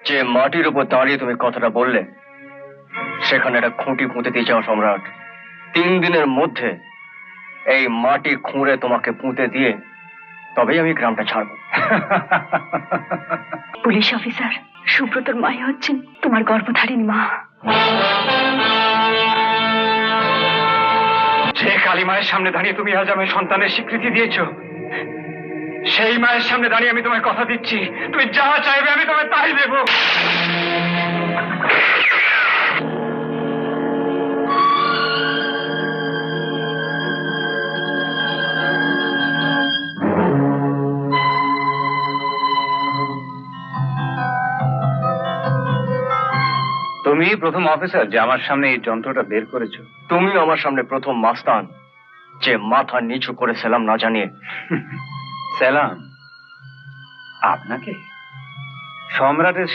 যে মাটির উপর দাঁড়িয়ে তুমি কথাটা বললে, সেখানে একটা খুঁটি পুঁতে দিয়ে যাও সম্রাট। 3 দিনের মধ্যে এই মাটি খুঁড়ে তোমাকে পুঁতে দিয়ে তবেই আমি গ্রামটা ছাড়বো। পুলিশ অফিসার, সুব্রতর মাই হচ্ছেন তোমার গর্ভধারিণী মা। যে কালী মায়ের সামনে দাঁড়িয়ে তুমি আজ আমার সন্তানের স্বীকৃতি দিয়েছো, সেই মায়ের সামনে দাঁড়িয়ে আমি তোমায় কথা দিচ্ছি, তুমি যা চাইবে আমি তোমায় তাই দেব। তুমি প্রথম অফিসার যে আমার সামনে এই যন্ত্রটা বের করেছো। তুমি আমার সামনে প্রথম মাস্তান যে মাথা নিচু করে সালাম না জানিয়ে। সালাম আপনাকে? সম্রাটের